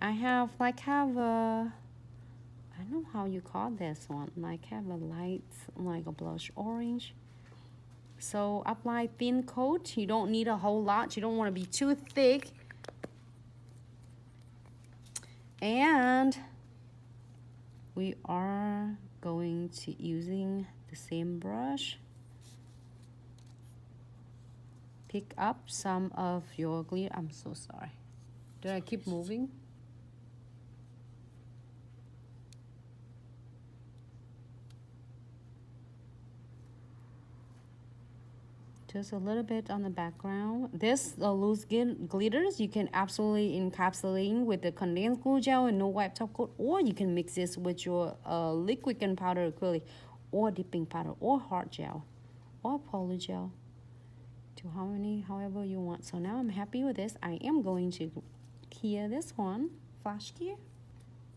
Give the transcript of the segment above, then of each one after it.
I have a, I don't know how you call this one, like have a light, like a blush orange. So apply thin coat. You don't need a whole lot. You don't want to be too thick. And we are going to using the same brush. Pick up some of your glitter. I'm so sorry. Did I keep moving? Just a little bit on the background. This loose glitters you can absolutely encapsulate with the condensed glue gel and no wipe top coat, or you can mix this with your liquid gunpowder acrylic, or dipping powder, or hard gel, or poly gel, to however you want. So now I'm happy with this. I am going to clear this one, flash clear,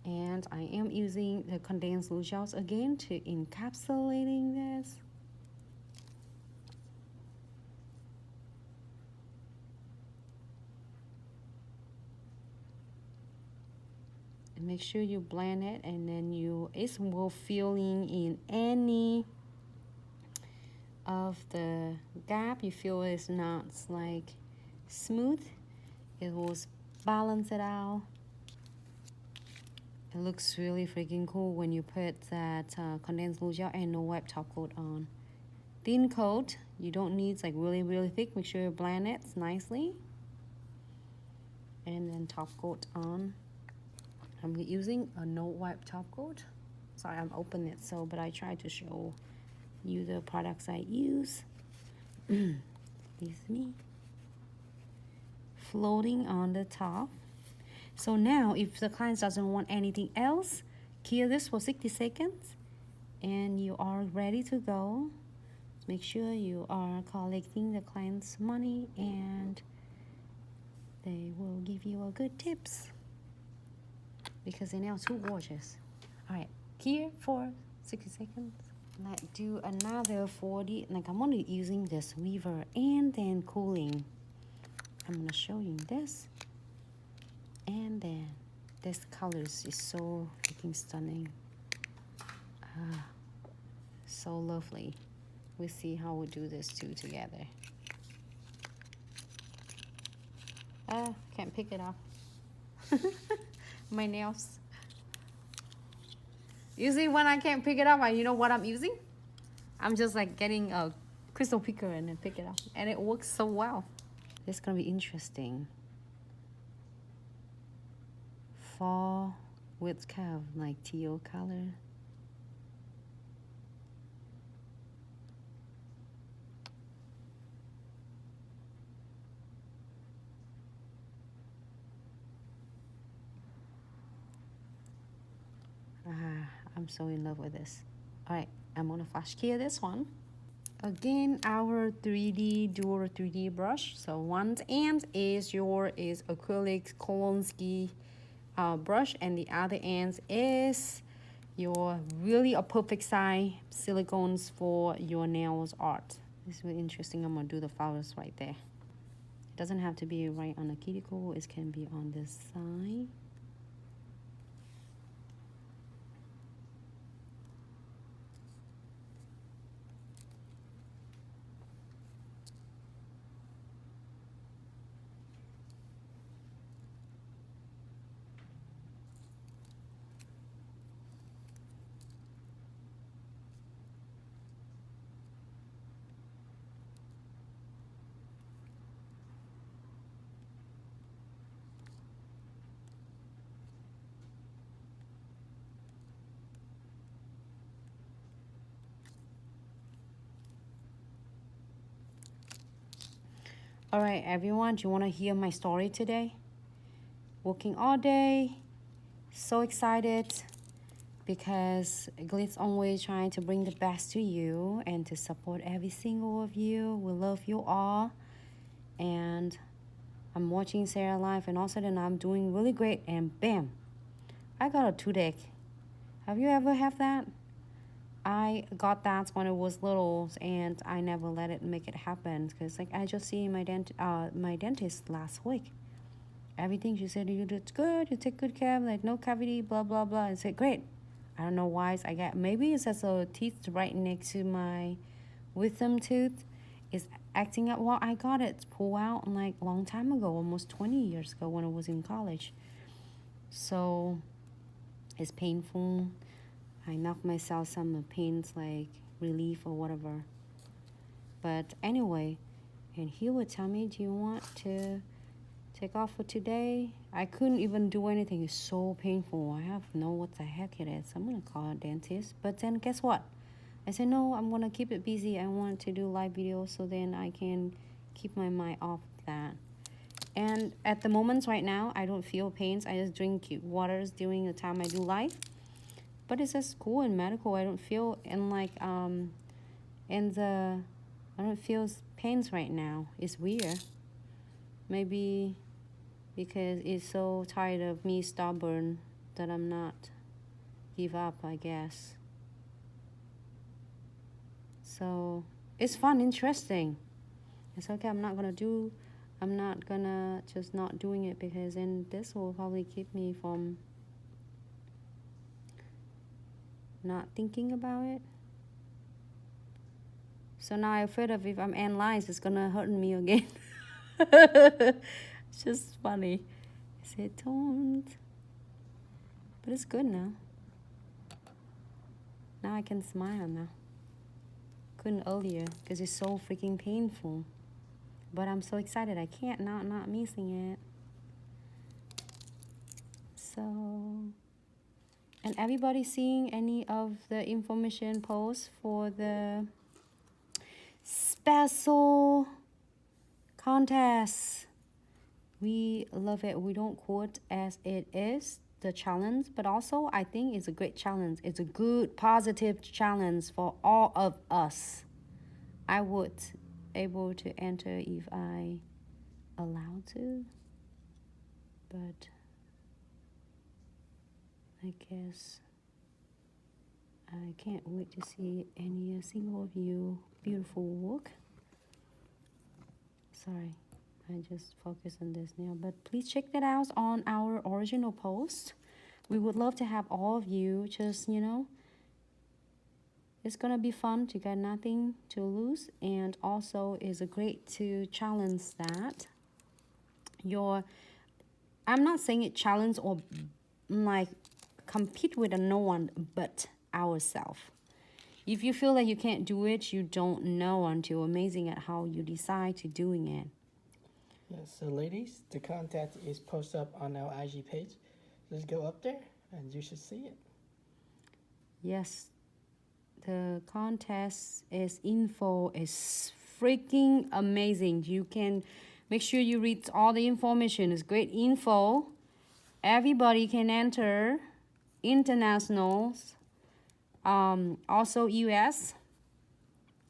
and I am using the condensed glue gels again to encapsulating this. Make sure you blend it, and then it will fill in any of the gap you feel is not like smooth. It will balance it out. It looks really freaking cool when you put that condensed glue gel and no wipe top coat on. Thin coat, you don't need like really thick. Make sure you blend it nicely, and then top coat on. I'm using a no wipe top coat. Sorry, I'm opening it but I try to show you the products I use. Excuse me. Floating on the top. So now if the client doesn't want anything else, clear this for 60 seconds and you are ready to go. Make sure you are collecting the client's money and they will give you a good tips, because they know too gorgeous. All right, here for 60 seconds. Let's do another 40. Like I'm only using this weaver and then cooling. I'm gonna show you this. And then this colors is so freaking stunning. So lovely. We'll see how we do this two together. Can't pick it up. My nails. Usually when I can't pick it up, you know what I'm using? I'm just like getting a crystal picker and then pick it up. And it works so well. It's gonna be interesting. Fall with kind of like teal color. I'm so in love with this. All right, I'm gonna flash clear this one. Again, our 3D dual 3D brush. So one end is acrylic Condensed brush, and the other end is your really a perfect size silicones for your nails art. This is really interesting. I'm gonna do the flowers right there. It doesn't have to be right on the cuticle. It can be on this side. All right, everyone, do you want to hear my story today? Working all day, so excited because Glitz always trying to bring the best to you and to support every single of you. We love you all. And I'm watching Sarah live, and all of a sudden I'm doing really great, and bam, I got a toothache. Have you ever had that? I got that when I was little, and I never let it make it happen because like I just see my dentist last week, everything. She said, you did good, you take good care, like no cavity, blah, blah, blah. I said, great. I don't know why I got, maybe it's just a teeth right next to my wisdom tooth is acting up. Well, I got it pulled out like a long time ago, almost 20 years ago when I was in college. So it's painful. I knocked myself some pains like relief or whatever. But anyway, and he would tell me, do you want to take off for today? I couldn't even do anything. It's so painful. I have no what the heck it is. I'm gonna call a dentist. But then guess what? I said, no, I'm gonna keep it busy. I want to do live videos so then I can keep my mind off that. And at the moments right now, I don't feel pains. I just drink waters during the time I do live. But it's just cool and medical. I don't feel in like I don't feel pains right now. It's weird. Maybe because it's so tired of me stubborn that I'm not give up, I guess. So it's fun, interesting. It's okay. I'm not gonna just not doing it, because then this will probably keep me from not thinking about it. So now I'm afraid of if I'm analyzed, it's gonna hurt me again. It's just funny. I said don't. But it's good now. Now I can smile now. Couldn't earlier because it's so freaking painful. But I'm so excited. I can't not missing it. So, and everybody seeing any of the information posts for the special contest? We love it. We don't quote as it is the challenge, but also I think it's a great challenge. It's a good positive challenge for all of us. I would able to enter if I allowed to, but I guess I can't wait to see any single of you beautiful work. Sorry, I just focus on this now, but please check that out on our original post. We would love to have all of you. Just, you know, it's gonna be fun. You got nothing to lose, and also is a great to challenge that I'm not saying it challenge or like compete with no one but ourselves. If you feel that you can't do it, you don't know until amazing at how you decide to doing it. Yes, so ladies, the contact is posted up on our IG page. Just go up there and you should see it. Yes, the contest info is freaking amazing. You can make sure you read all the information. It's great info. Everybody can enter. Internationals, also US.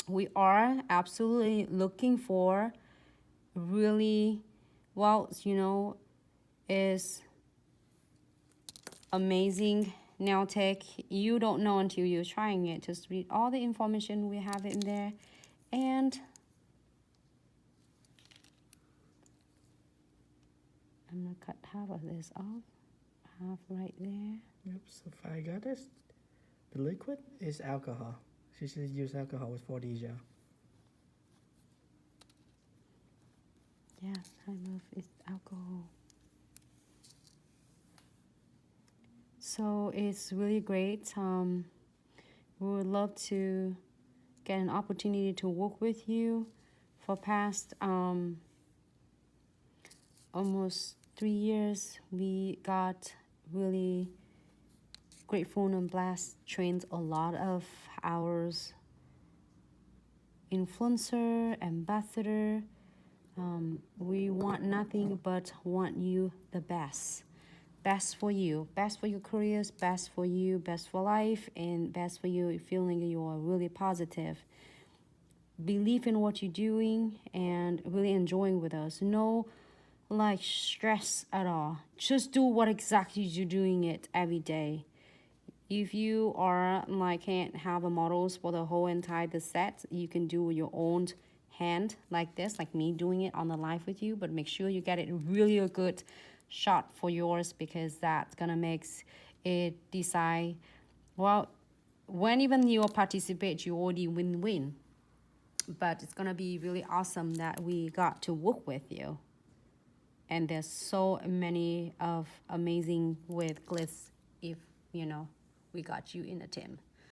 We are absolutely looking for really, well, you know, is amazing nail tech. You don't know until you're trying it. Just read all the information we have in there, and I'm gonna cut half of this off, half right there. Yep, so I got this. The liquid is alcohol. She should use alcohol with 4D gel. Yes, I love it's alcohol. So it's really great. We would love to get an opportunity to work with you. For past almost 3 years, we got really grateful and blessed, trained a lot of ours influencer, ambassador. We want nothing but want you the best. Best for you, best for your careers, best for you, best for life, and best for you feeling you are really positive. Believe in what you're doing and really enjoying with us. No like stress at all. Just do what exactly you're doing it every day. If you are like can't have a models for the whole entire set, you can do your own hand like this, like me doing it on the live with you, but make sure you get it really good shot for yours, because that's gonna make it decide, well, when even you participate, you already win-win. But it's gonna be really awesome that we got to work with you. And there's so many of amazing with Glitz if, you know, we got you in the team.